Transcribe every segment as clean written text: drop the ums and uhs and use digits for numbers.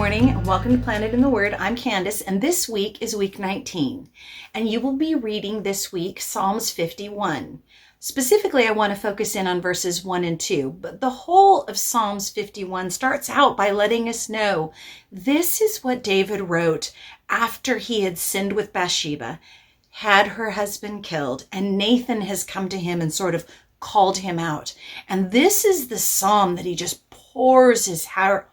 morning and welcome to Planet in the Word. I'm Candace and this week is week 19 and you will be reading this week Psalms 51. Specifically, I want to focus in on verses 1 and 2, but the whole of Psalms 51 starts out by letting us know this is what David wrote after he had sinned with Bathsheba, had her husband killed, and Nathan has come to him and sort of called him out. And this is the psalm that he just pours his heart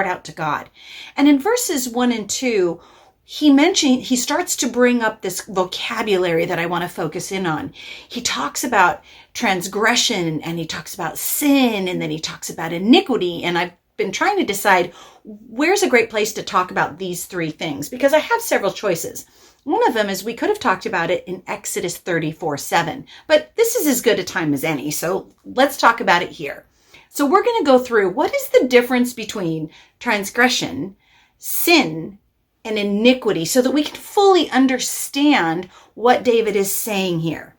out to God. And in verses 1 and 2, he starts to bring up this vocabulary that I want to focus in on. He talks about transgression, and he talks about sin, and then he talks about iniquity. And I've been trying to decide where's a great place to talk about these three things, because I have several choices. One of them is we could have talked about it in Exodus 34:7, but this is as good a time as any, so let's talk about it here. So we're going to go through what is the difference between transgression, sin, and iniquity so that we can fully understand what David is saying here.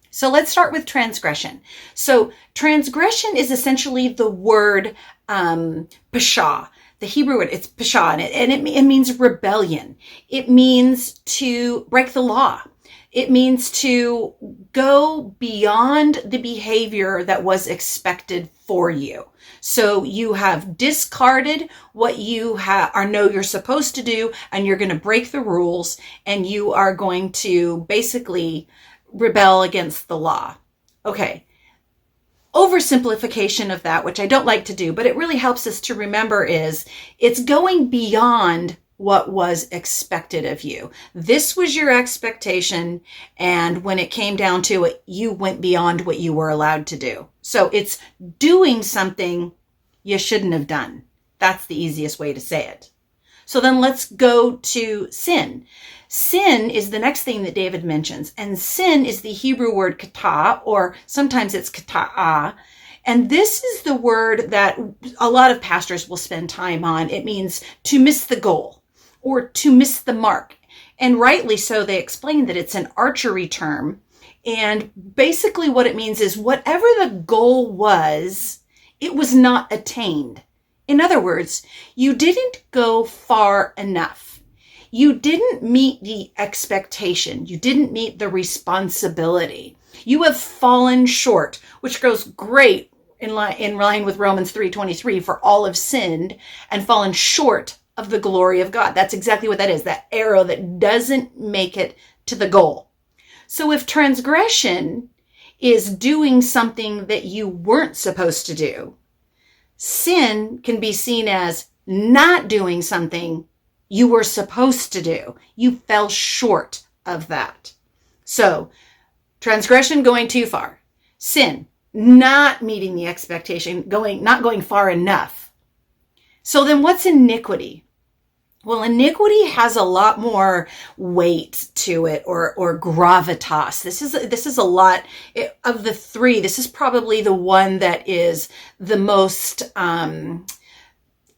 So let's start with transgression. So transgression is essentially the word pesha. The Hebrew word, it's pesha, and it means rebellion. It means to break the law. It means to go beyond the behavior that was expected for you. So you have discarded what you know you're supposed to do, and you're going to break the rules, and you are going to basically rebel against the law. Okay. Oversimplification of that, which I don't like to do, but it really helps us to remember, is it's going beyond what was expected of you. This was your expectation, and when it came down to it, you went beyond what you were allowed to do. So it's doing something you shouldn't have done. That's the easiest way to say it. So then let's go to sin. Sin is the next thing that David mentions, and sin is the Hebrew word kata, or sometimes it's kata'ah. And this is the word that a lot of pastors will spend time on. It means to miss the goal or to miss the mark. And rightly so, they explain that it's an archery term. And basically what it means is whatever the goal was, it was not attained. In other words, you didn't go far enough. You didn't meet the expectation. You didn't meet the responsibility. You have fallen short, which goes great in line with Romans 3:23, for all have sinned and fallen short of the glory of God. That's exactly what that is, that arrow that doesn't make it to the goal. So if transgression is doing something that you weren't supposed to do, sin can be seen as not doing something you were supposed to do. You fell short of that. So transgression, going too far. Sin, not meeting the expectation, not going far enough. So then what's iniquity? Well, iniquity has a lot more weight to it, or gravitas. This is a lot of the three. This is probably the one that is the most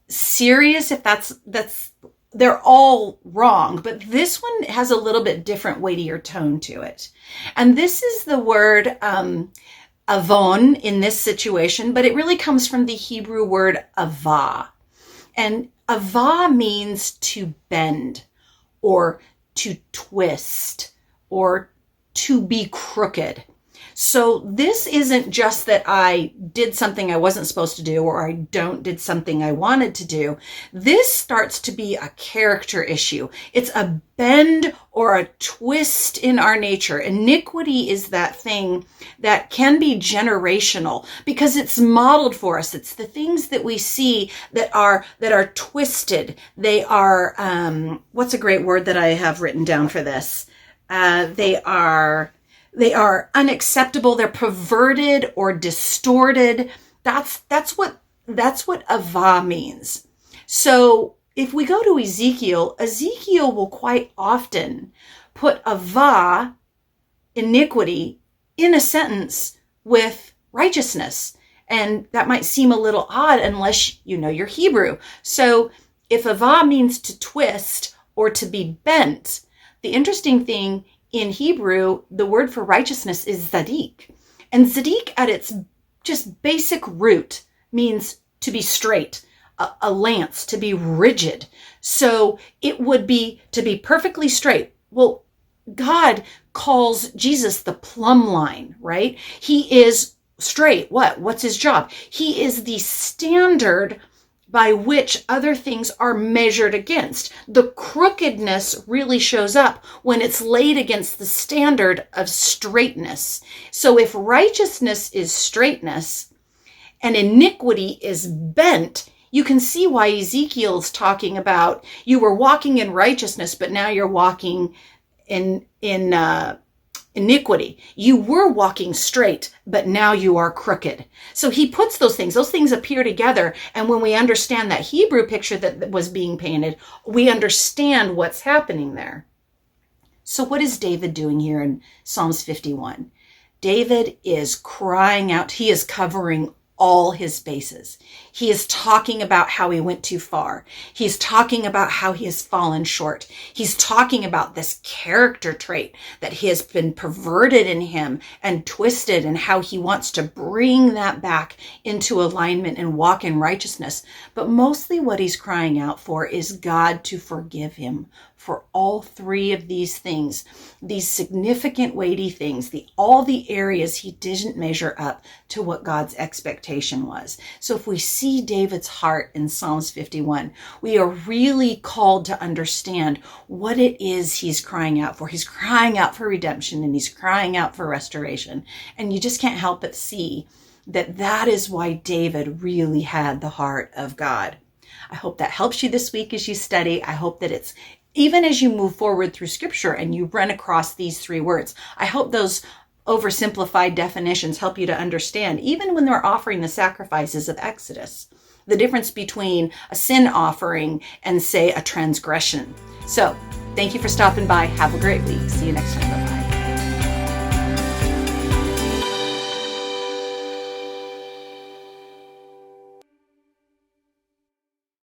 serious. If that's they're all wrong, but this one has a little bit different, weightier tone to it. And this is the word avon in this situation, but it really comes from the Hebrew word avah. And avah means to bend, or to twist, or to be crooked. So this isn't just that I did something I wasn't supposed to do, or I did something I wanted to do. This starts to be a character issue. It's a bend or a twist in our nature. Iniquity is that thing that can be generational because it's modeled for us. It's the things that we see that are twisted. They are, what's a great word that I have written down for this? They are unacceptable. They're perverted or distorted. That's what avah means. So if we go to Ezekiel will quite often put avah, iniquity, in a sentence with righteousness. And that might seem a little odd unless you know your Hebrew. So if avah means to twist or to be bent, the interesting thing in Hebrew, the word for righteousness is zadik. And zadik at its just basic root means to be straight, a lance, to be rigid. So it would be to be perfectly straight. Well, God calls Jesus the plumb line, right? He is straight. What's his job? He is the standard by which other things are measured against. The crookedness really shows up when it's laid against the standard of straightness. So if righteousness is straightness and iniquity is bent, you can see why Ezekiel's talking about you were walking in righteousness, but now you're walking in iniquity. You were walking straight, but now you are crooked. So he puts those things appear together. And when we understand that Hebrew picture that was being painted, we understand what's happening there. So what is David doing here in Psalms 51? David is crying out. He is covering all his bases. He is talking about how he went too far. He's talking about how he has fallen short. He's talking about this character trait that has been perverted in him and twisted, and how he wants to bring that back into alignment and walk in righteousness. But mostly what he's crying out for is God to forgive him for all three of these things, these significant, weighty things, all the areas he didn't measure up to what God's expectation was. So if we see David's heart in Psalms 51, we are really called to understand what it is he's crying out for. He's crying out for redemption, and he's crying out for restoration. And you just can't help but see that that is why David really had the heart of God. I hope that helps you this week as you study. I hope that it's even as you move forward through scripture and you run across these three words, I hope those oversimplified definitions help you to understand, even when they're offering the sacrifices of Exodus, the difference between a sin offering and, say, a transgression. So thank you for stopping by. Have a great week. See you next time.